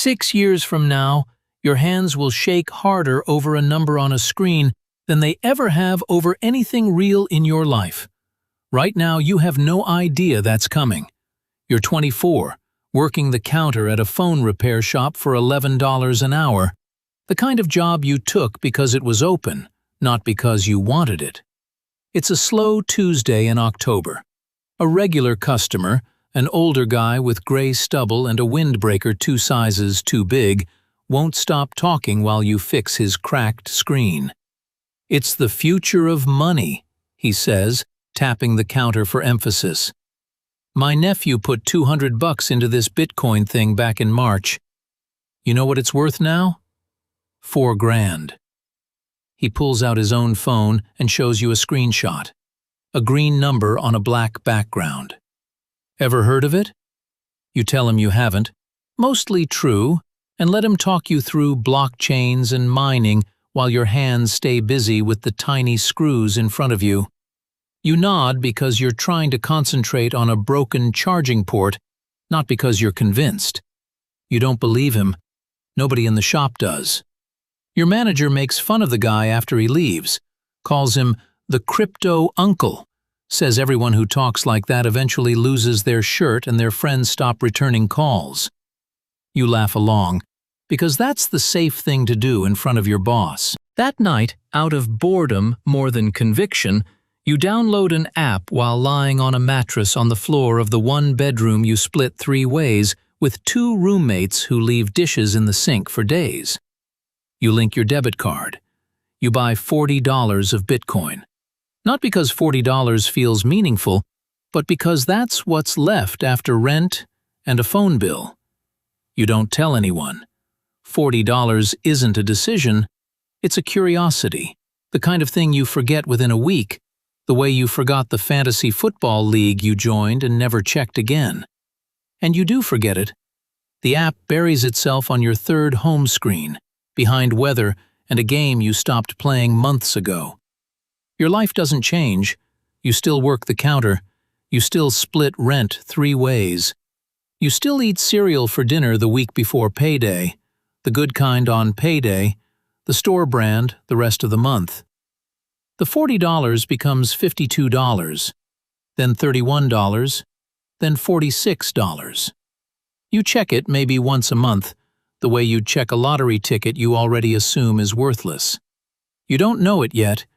6 years from now, your hands will shake harder over a number on a screen than they ever have over anything real in your life. Right now, you have no idea that's coming. You're 24, working the counter at a phone repair shop for $11 an hour, the kind of job you took because it was open, not because you wanted it. It's a slow Tuesday in October. A regular customer, an older guy with gray stubble and a windbreaker 2 sizes too big, won't stop talking while you fix his cracked screen. "It's the future of money," he says, tapping the counter for emphasis. "My nephew put $200 into this Bitcoin thing back in March. You know what it's worth now? $4 grand. He pulls out his own phone and shows you a screenshot. A green number on a black background. Ever heard of it? You tell him you haven't. Mostly true, and let him talk you through blockchains and mining while your hands stay busy with the tiny screws in front of you. You nod because you're trying to concentrate on a broken charging port, not because you're convinced. You don't believe him. Nobody in the shop does. Your manager makes fun of the guy after he leaves, calls him the crypto uncle, says everyone who talks like that eventually loses their shirt and their friends stop returning calls. You laugh along, because that's the safe thing to do in front of your boss. That night, out of boredom more than conviction, you download an app while lying on a mattress on the floor of the one bedroom you split 3 ways with 2 roommates who leave dishes in the sink for days. You link your debit card. You buy $40 of Bitcoin. Not because $40 feels meaningful, but because that's what's left after rent and a phone bill. You don't tell anyone. $40 isn't a decision, it's a curiosity, the kind of thing you forget within a week, the way you forgot the fantasy football league you joined and never checked again. And you do forget it. The app buries itself on your 3rd home screen, behind weather and a game you stopped playing months ago. Your life doesn't change. You still work the counter. You still split rent 3 ways. You still eat cereal for dinner the week before payday, the good kind on payday, the store brand the rest of the month. The $40 becomes $52, then $31, then $46. You check it maybe once a month, the way you'd check a lottery ticket you already assume is worthless. You don't know it yet,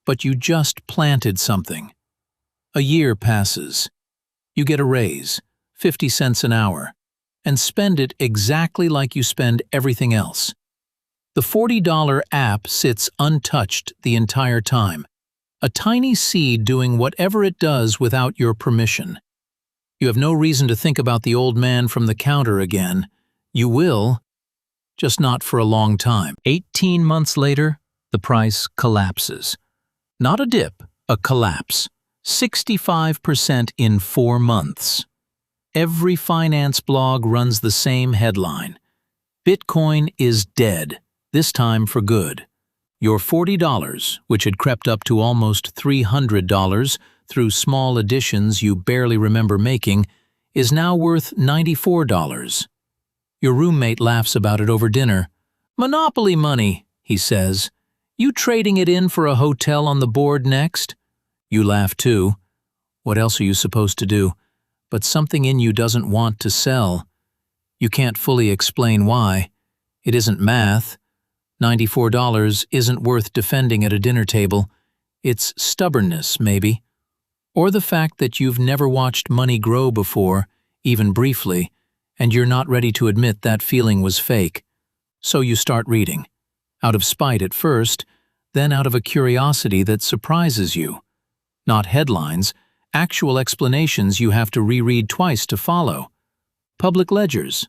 but you just planted something. A year passes. You get a raise, 50 cents an hour, and spend it exactly like you spend everything else. The $40 app sits untouched the entire time, a tiny seed doing whatever it does without your permission. You have no reason to think about the old man from the counter again. You will, just not for a long time. 18 months later, the price collapses. Not a dip, a collapse. 65% in 4 months. Every finance blog runs the same headline. Bitcoin is dead, this time for good. Your $40, which had crept up to almost $300 through small additions you barely remember making, is now worth $94. Your roommate laughs about it over dinner. "Monopoly money," he says. "You trading it in for a hotel on the board next?" You laugh too. What else are you supposed to do? But something in you doesn't want to sell. You can't fully explain why. It isn't math. $94 isn't worth defending at a dinner table. It's stubbornness, maybe. Or the fact that you've never watched money grow before, even briefly, and you're not ready to admit that feeling was fake. So you start reading. Out of spite at first, then out of a curiosity that surprises you. Not headlines, actual explanations you have to reread twice to follow. Public ledgers.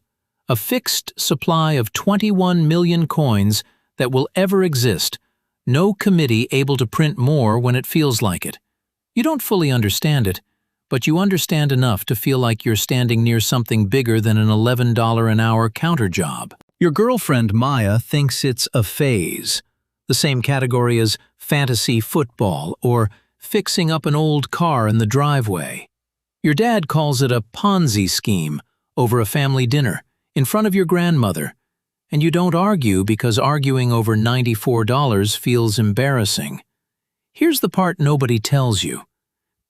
A fixed supply of 21 million coins that will ever exist. No committee able to print more when it feels like it. You don't fully understand it, but you understand enough to feel like you're standing near something bigger than an $11 an hour counter job. Your girlfriend Maya thinks it's a phase, the same category as fantasy football or fixing up an old car in the driveway. Your dad calls it a Ponzi scheme over a family dinner, in front of your grandmother, and you don't argue because arguing over $94 feels embarrassing. Here's the part nobody tells you.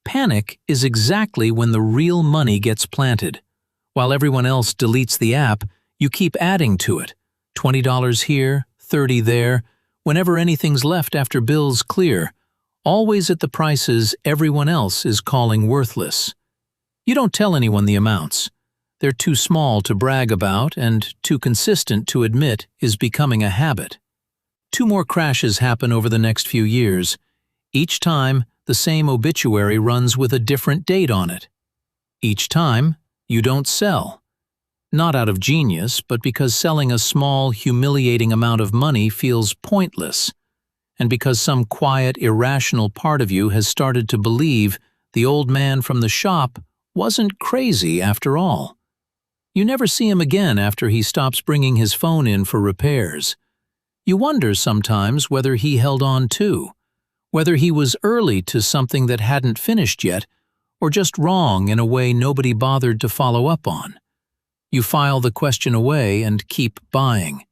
Panic is exactly when the real money gets planted. While everyone else deletes the app, you keep adding to it. $20 here, $30 there, whenever anything's left after bills clear, always at the prices everyone else is calling worthless. You don't tell anyone the amounts. They're too small to brag about and too consistent to admit is becoming a habit. 2 more crashes happen over the next few years. Each time, the same obituary runs with a different date on it. Each time, you don't sell. Not out of genius, but because selling a small, humiliating amount of money feels pointless, and because some quiet, irrational part of you has started to believe the old man from the shop wasn't crazy after all. You never see him again after he stops bringing his phone in for repairs. You wonder sometimes whether he held on too, whether he was early to something that hadn't finished yet, or just wrong in a way nobody bothered to follow up on. You file the question away and keep buying.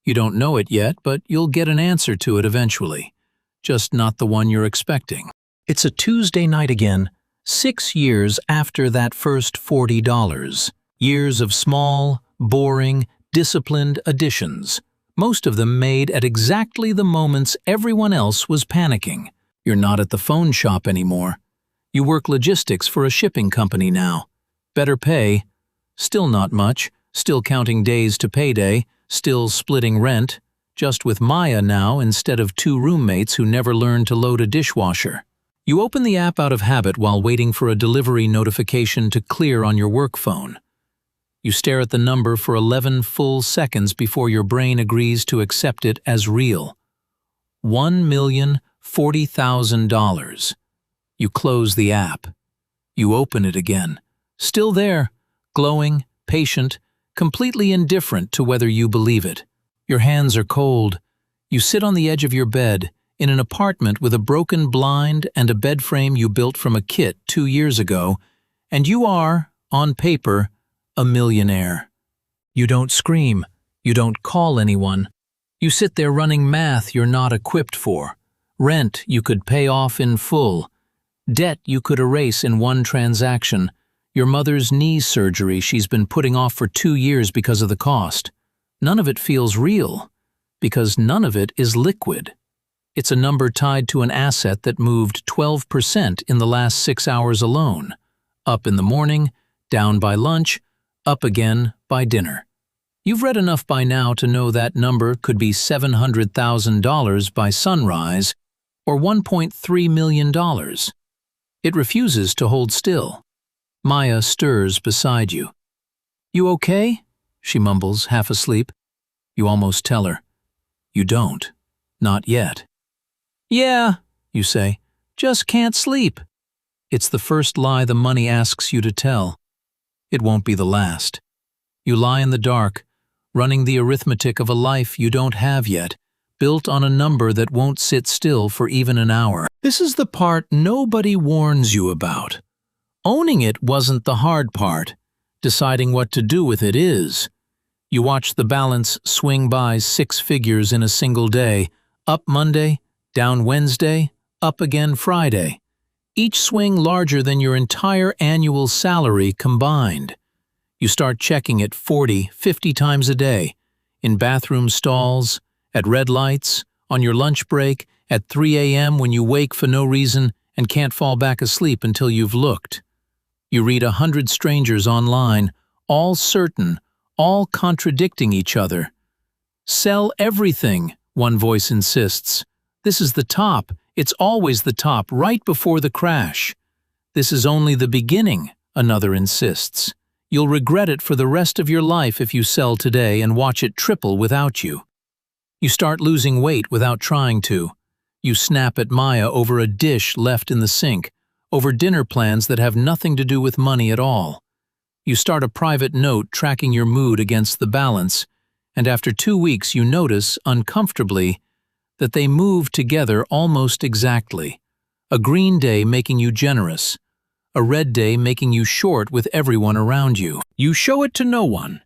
You don't know it yet, but you'll get an answer to it eventually, just not the one you're expecting. It's a Tuesday night again, 6 years after that first $40. Years of small, boring, disciplined additions, most of them made at exactly the moments everyone else was panicking. You're not at the phone shop anymore. You work logistics for a shipping company now. Better pay. Still not much, still counting days to payday, still splitting rent, just with Maya now instead of 2 roommates who never learned to load a dishwasher. You open the app out of habit while waiting for a delivery notification to clear on your work phone. You stare at the number for 11 full seconds before your brain agrees to accept it as real. $1,040,000. You close the app. You open it again. Still there, glowing, patient, completely indifferent to whether you believe it. Your hands are cold. You sit on the edge of your bed, in an apartment with a broken blind and a bed frame you built from a kit 2 years ago, and you are, on paper, a millionaire. You don't scream. You don't call anyone. You sit there running math you're not equipped for. Rent you could pay off in full. Debt you could erase in one transaction. Your mother's knee surgery she's been putting off for 2 years because of the cost. None of it feels real, because none of it is liquid. It's a number tied to an asset that moved 12% in the last 6 hours alone. Up in the morning, down by lunch, up again by dinner. You've read enough by now to know that number could be $700,000 by sunrise or $1.3 million. It refuses to hold still. Maya stirs beside you. "You okay?" she mumbles, half asleep. You almost tell her. You don't. Not yet. "Yeah," you say, "just can't sleep." It's the first lie the money asks you to tell. It won't be the last. You lie in the dark, running the arithmetic of a life you don't have yet, built on a number that won't sit still for even an hour. This is the part nobody warns you about. Owning it wasn't the hard part. Deciding what to do with it is. You watch the balance swing by 6 figures in a single day, up Monday, down Wednesday, up again Friday. Each swing larger than your entire annual salary combined. You start checking it 40, 50 times a day, in bathroom stalls, at red lights, on your lunch break, at 3 a.m. when you wake for no reason and can't fall back asleep until you've looked. You read 100 strangers online, all certain, all contradicting each other. "Sell everything," one voice insists. "This is the top. It's always the top, right before the crash." "This is only the beginning," another insists. "You'll regret it for the rest of your life if you sell today and watch it triple without you." You start losing weight without trying to. You snap at Maya over a dish left in the sink, over dinner plans that have nothing to do with money at all. You start a private note tracking your mood against the balance, and after 2 weeks you notice, uncomfortably, that they move together almost exactly. A green day making you generous, a red day making you short with everyone around you. You show it to no one.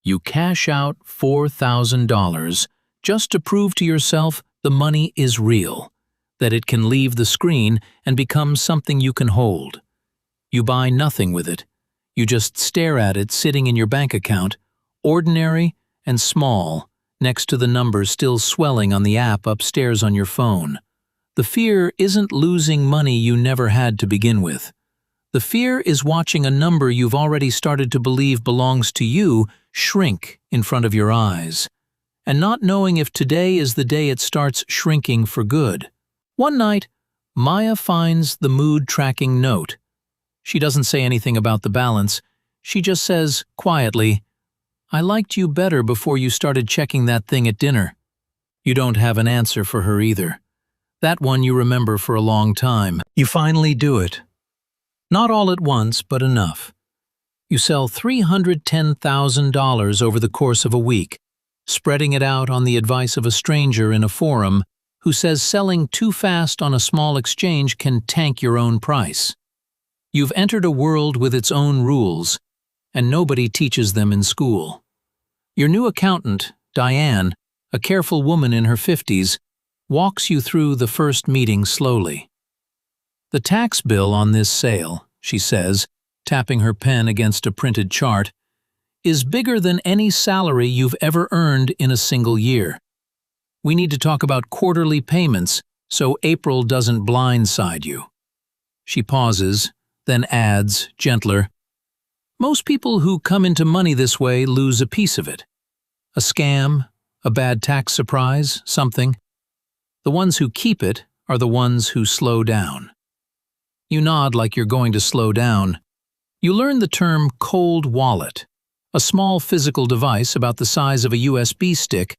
You cash out $4,000 just to prove to yourself the money is real, that it can leave the screen and become something you can hold. You buy nothing with it. You just stare at it sitting in your bank account, ordinary and small, next to the numbers still swelling on the app upstairs on your phone. The fear isn't losing money you never had to begin with. The fear is watching a number you've already started to believe belongs to you shrink in front of your eyes, and not knowing if today is the day it starts shrinking for good. One night, Maya finds the mood-tracking note. She doesn't say anything about the balance. She just says, quietly, "I liked you better before you started checking that thing at dinner." You don't have an answer for her either. That one you remember for a long time. You finally do it. Not all at once, but enough. You sell $310,000 over the course of a week, spreading it out on the advice of a stranger in a forum who says selling too fast on a small exchange can tank your own price. You've entered a world with its own rules, and nobody teaches them in school. Your new accountant, Diane, a careful woman in her 50s, walks you through the first meeting slowly. "The tax bill on this sale," she says, tapping her pen against a printed chart, "is bigger than any salary you've ever earned in a single year. We need to talk about quarterly payments so April doesn't blindside you." She pauses, then adds, gentler, "Most people who come into money this way lose a piece of it. A scam, a bad tax surprise, something. The ones who keep it are the ones who slow down." You nod like you're going to slow down. You learn the term cold wallet, a small physical device about the size of a USB stick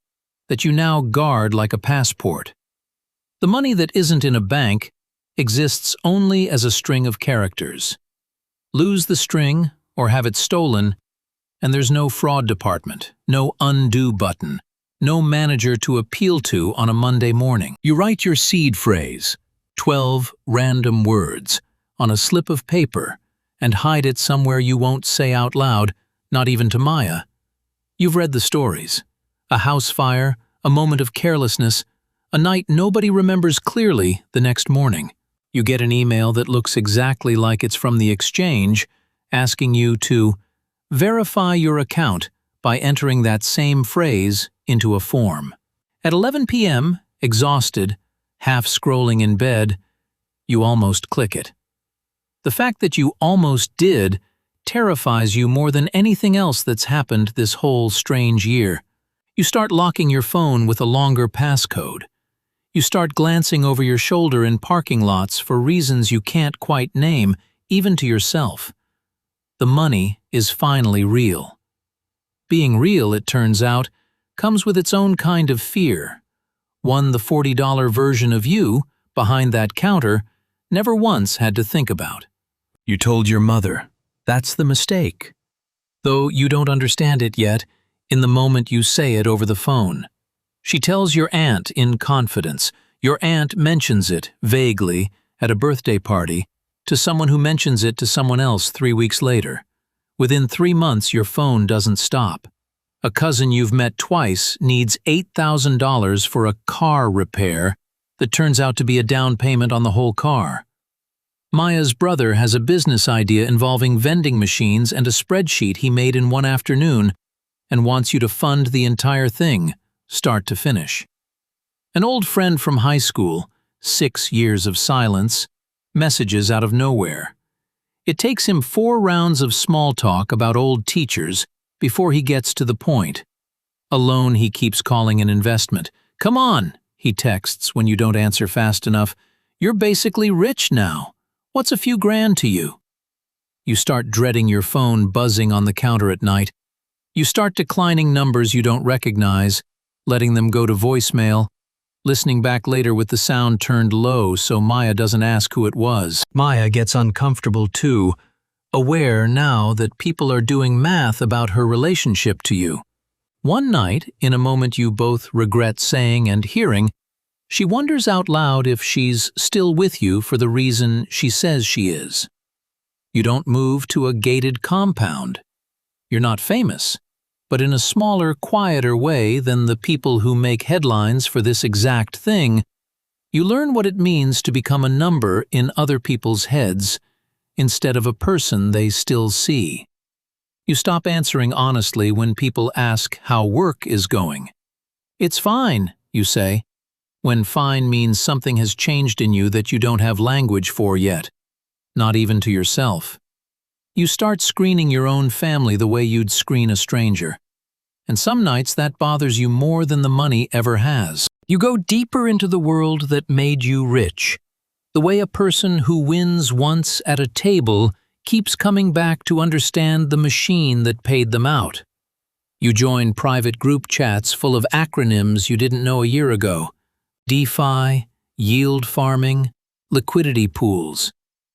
that you now guard like a passport. The money that isn't in a bank exists only as a string of characters. Lose the string or have it stolen, and there's no fraud department, no undo button, no manager to appeal to on a Monday morning. You write your seed phrase, 12 random words, on a slip of paper and hide it somewhere you won't say out loud, not even to Maya. You've read the stories. A house fire, a moment of carelessness, a night nobody remembers clearly the next morning. You get an email that looks exactly like it's from the exchange, asking you to verify your account by entering that same phrase into a form. At 11 p.m., exhausted, half scrolling in bed, you almost click it. The fact that you almost did terrifies you more than anything else that's happened this whole strange year. You start locking your phone with a longer passcode. You start glancing over your shoulder in parking lots for reasons you can't quite name, even to yourself. The money is finally real. Being real, it turns out, comes with its own kind of fear. One the $40 version of you, behind that counter, never once had to think about. You told your mother. That's the mistake. Though you don't understand it yet, in the moment you say it over the phone. She tells your aunt in confidence. Your aunt mentions it, vaguely, at a birthday party, to someone who mentions it to someone else 3 weeks later. Within 3 months, your phone doesn't stop. A cousin you've met twice needs $8,000 for a car repair that turns out to be a down payment on the whole car. Maya's brother has a business idea involving vending machines and a spreadsheet he made in one afternoon and wants you to fund the entire thing, start to finish. An old friend from high school, 6 years of silence, messages out of nowhere. It takes him 4 rounds of small talk about old teachers before he gets to the point. A loan he keeps calling an investment. "Come on," he texts when you don't answer fast enough. "You're basically rich now. What's a few grand to you?" You start dreading your phone buzzing on the counter at night. You start declining numbers you don't recognize, letting them go to voicemail, listening back later with the sound turned low so Maya doesn't ask who it was. Maya gets uncomfortable too, aware now that people are doing math about her relationship to you. One night, in a moment you both regret saying and hearing, she wonders out loud if she's still with you for the reason she says she is. You don't move to a gated compound. You're not famous. but in a smaller, quieter way than the people who make headlines for this exact thing. You learn what it means to become a number in other people's heads instead of a person they still see. You stop answering honestly when people ask how work is going. "It's fine," you say, when fine means something has changed in you that you don't have language for yet, not even to yourself. You start screening your own family the way you'd screen a stranger. And some nights that bothers you more than the money ever has. You go deeper into the world that made you rich, the way a person who wins once at a table keeps coming back to understand the machine that paid them out. You join private group chats full of acronyms you didn't know a year ago: DeFi, yield farming, liquidity pools,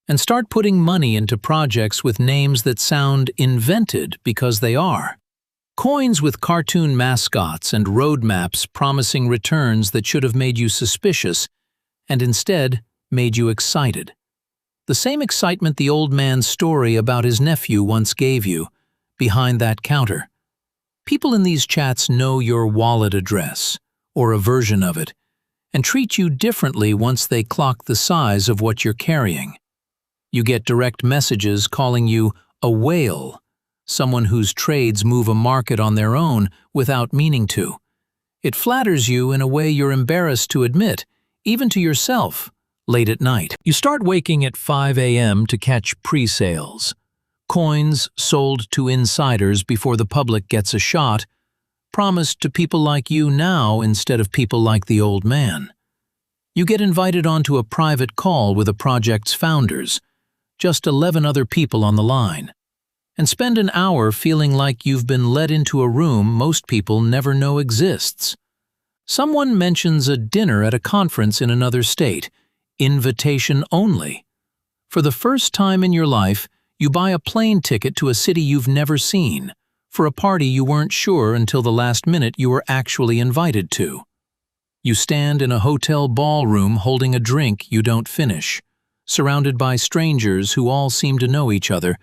and start putting money into projects with names that sound invented because they are. Coins with cartoon mascots and roadmaps promising returns that should have made you suspicious and instead made you excited. The same excitement the old man's story about his nephew once gave you, behind that counter. People in these chats know your wallet address, or a version of it, and treat you differently once they clock the size of what you're carrying. You get direct messages calling you a whale, someone whose trades move a market on their own without meaning to. It flatters you in a way you're embarrassed to admit, even to yourself, late at night. You start waking at 5 a.m. to catch pre-sales. Coins sold to insiders before the public gets a shot, promised to people like you now instead of people like the old man. You get invited onto a private call with a project's founders, just 11 other people on the line, and spend an hour feeling like you've been led into a room most people never know exists. Someone mentions a dinner at a conference in another state, invitation only. For the first time in your life, you buy a plane ticket to a city you've never seen, for a party you weren't sure until the last minute you were actually invited to. You stand in a hotel ballroom holding a drink you don't finish, surrounded by strangers who all seem to know each other,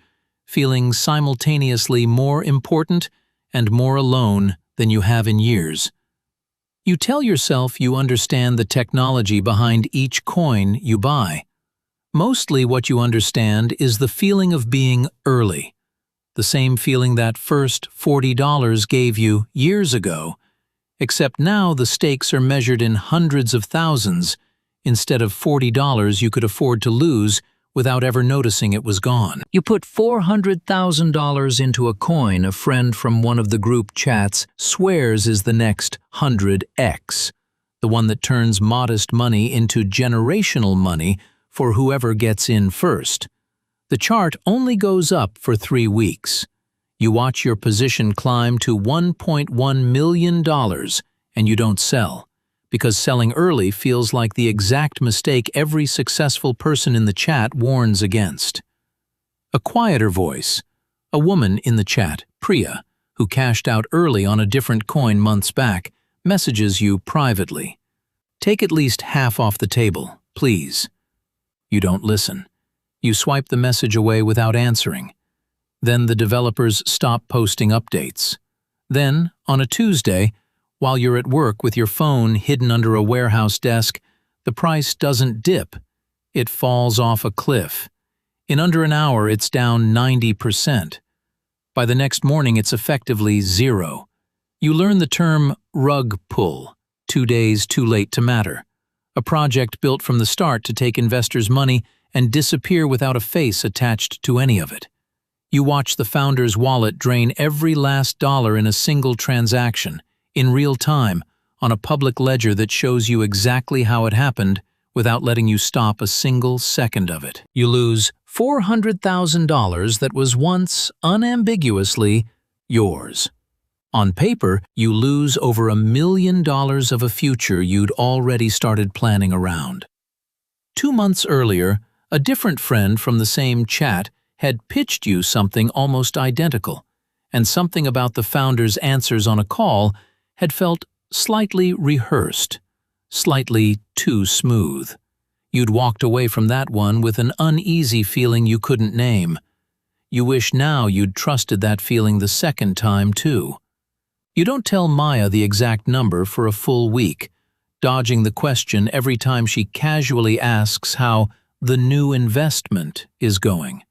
feeling simultaneously more important and more alone than you have in years. You tell yourself you understand the technology behind each coin you buy. Mostly what you understand is the feeling of being early, the same feeling that first $40 gave you years ago, except now the stakes are measured in hundreds of thousands instead of $40 you could afford to lose without ever noticing it was gone. You put $400,000 into a coin a friend from one of the group chats swears is the next 100x, the one that turns modest money into generational money for whoever gets in first. The chart only goes up for 3 weeks. You watch your position climb to $1.1 million and you don't sell, because selling early feels like the exact mistake every successful person in the chat warns against. A quieter voice, a woman in the chat, Priya, who cashed out early on a different coin months back, messages you privately. "Take at least half off the table, please." You don't listen. You swipe the message away without answering. Then the developers stop posting updates. Then, on a Tuesday, while you're at work with your phone hidden under a warehouse desk, the price doesn't dip. It falls off a cliff. In under an hour, it's down 90%. By the next morning, it's effectively zero. You learn the term rug pull, 2 days too late to matter. A project built from the start to take investors' money and disappear without a face attached to any of it. You watch the founder's wallet drain every last dollar in a single transaction, in real time, on a public ledger that shows you exactly how it happened without letting you stop a single second of it. You lose $400,000 that was once unambiguously yours. On paper, you lose over $1 million of a future you'd already started planning around. 2 months earlier, a different friend from the same chat had pitched you something almost identical, and something about the founder's answers on a call had felt slightly rehearsed, slightly too smooth. You'd walked away from that one with an uneasy feeling you couldn't name. You wish now you'd trusted that feeling the second time, too. You don't tell Maya the exact number for a full week, dodging the question every time she casually asks how the new investment is going.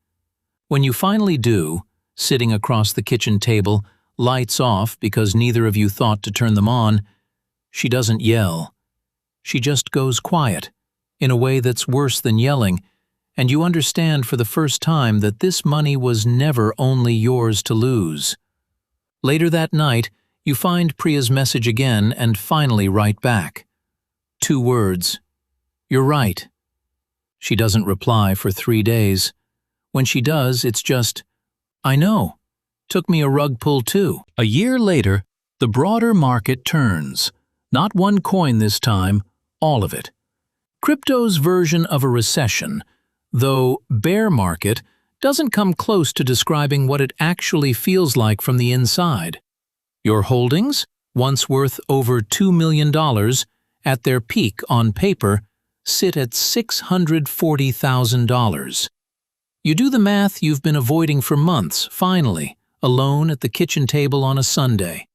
When you finally do, sitting across the kitchen table, lights off because neither of you thought to turn them on, she doesn't yell. She just goes quiet, in a way that's worse than yelling, and you understand for the first time that this money was never only yours to lose. Later that night, you find Priya's message again and finally write back. 2 words. You're right. She doesn't reply for 3 days. When she does, it's just, I know. Took me a rug pull too. A year later, the broader market turns. Not one coin this time, all of it. Crypto's version of a recession, though bear market, doesn't come close to describing what it actually feels like from the inside. Your holdings, once worth over $2 million, at their peak on paper, sit at $640,000. You do the math you've been avoiding for months, finally, alone at the kitchen table on a Sunday.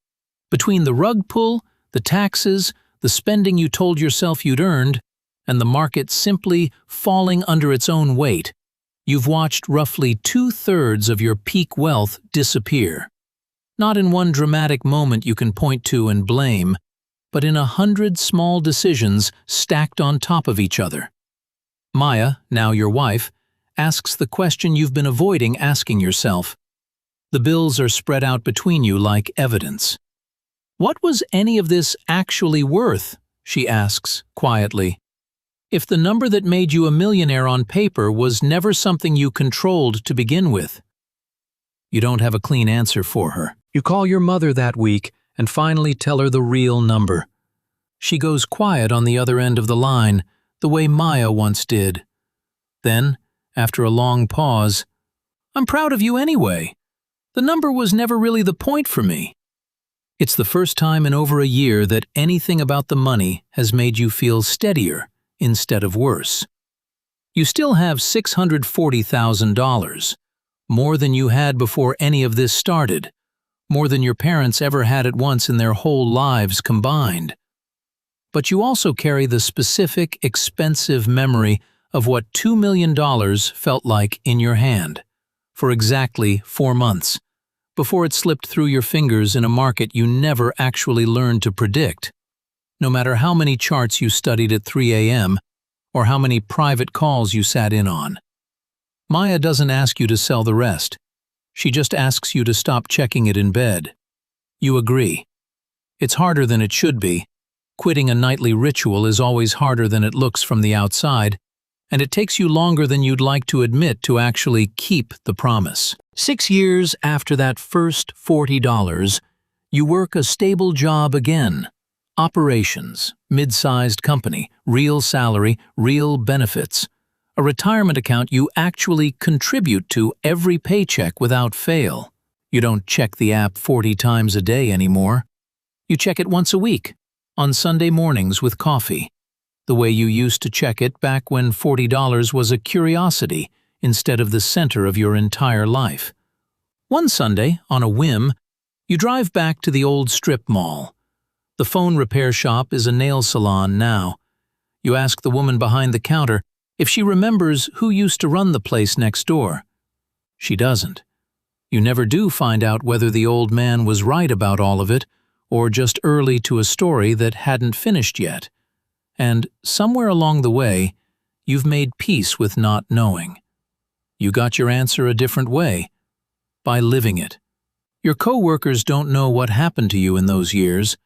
Between the rug pull, the taxes, the spending you told yourself you'd earned, and the market simply falling under its own weight, you've watched roughly 2/3 of your peak wealth disappear. Not in one dramatic moment you can point to and blame, but in 100 small decisions stacked on top of each other. Maya, now your wife, asks the question you've been avoiding asking yourself. The bills are spread out between you like evidence. What was any of this actually worth? She asks, quietly. If the number that made you a millionaire on paper was never something you controlled to begin with. You don't have a clean answer for her. You call your mother that week and finally tell her the real number. She goes quiet on the other end of the line, the way Maya once did. Then, after a long pause, I'm proud of you anyway. The number was never really the point for me. It's the first time in over a year that anything about the money has made you feel steadier instead of worse. You still have $640,000, more than you had before any of this started, more than your parents ever had at once in their whole lives combined. But you also carry the specific, expensive memory of what $2 million felt like in your hand, for exactly 4 months, before it slipped through your fingers in a market you never actually learned to predict. No matter how many charts you studied at 3 a.m. or how many private calls you sat in on. Maya doesn't ask you to sell the rest. She just asks you to stop checking it in bed. You agree. It's harder than it should be. Quitting a nightly ritual is always harder than it looks from the outside, and it takes you longer than you'd like to admit to actually keep the promise. 6 years after that first $40, you work a stable job again. Operations, mid-sized company, real salary, real benefits. A retirement account you actually contribute to every paycheck without fail. You don't check the app 40 times a day anymore. You check it once a week, on Sunday mornings with coffee, the way you used to check it back when $40 was a curiosity instead of the center of your entire life. One Sunday, on a whim, you drive back to the old strip mall. The phone repair shop is a nail salon now. You ask the woman behind the counter if she remembers who used to run the place next door. She doesn't. You never do find out whether the old man was right about all of it, or just early to a story that hadn't finished yet. And somewhere along the way, you've made peace with not knowing. You got your answer a different way, by living it. Your coworkers don't know what happened to you in those years,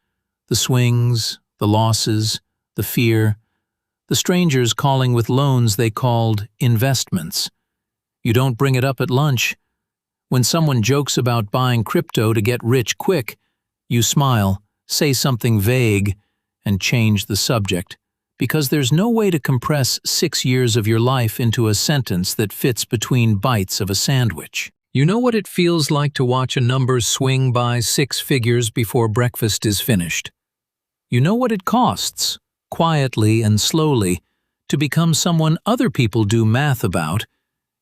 the swings, the losses, the fear, the strangers calling with loans they called investments. You don't bring it up at lunch. When someone jokes about buying crypto to get rich quick, you smile, say something vague, and change the subject, because there's no way to compress 6 years of your life into a sentence that fits between bites of a sandwich. You know what it feels like to watch a number swing by 6 figures before breakfast is finished. You know what it costs, quietly and slowly, to become someone other people do math about,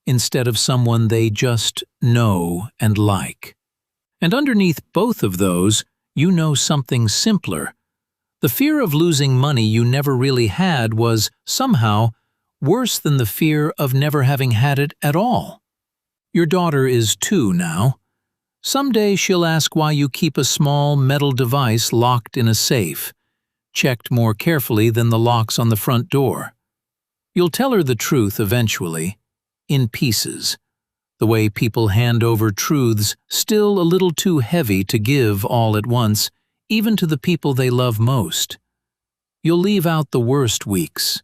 instead of someone they just know and like. And underneath both of those, you know something simpler. The fear of losing money you never really had was, somehow, worse than the fear of never having had it at all. Your daughter is 2 now. Someday she'll ask why you keep a small metal device locked in a safe, checked more carefully than the locks on the front door. You'll tell her the truth eventually, in pieces, the way people hand over truths still a little too heavy to give all at once, even to the people they love most. You'll leave out the worst weeks.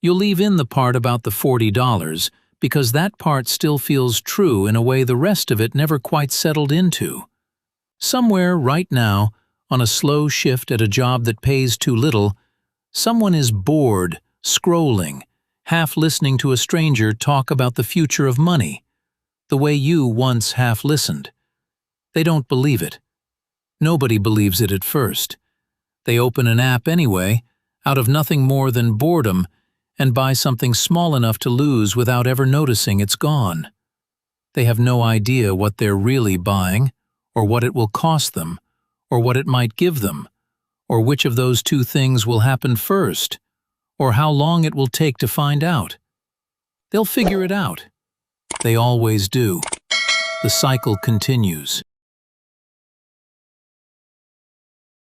You'll leave in the part about the $40, because that part still feels true in a way the rest of it never quite settled into. Somewhere right now, on a slow shift at a job that pays too little, someone is bored, scrolling, half listening to a stranger talk about the future of money, the way you once half listened. They don't believe it. Nobody believes it at first. They open an app anyway, out of nothing more than boredom, and buy something small enough to lose without ever noticing it's gone. They have no idea what they're really buying, or what it will cost them, or what it might give them, or which of those two things will happen first, or how long it will take to find out. They'll figure it out. They always do. The cycle continues.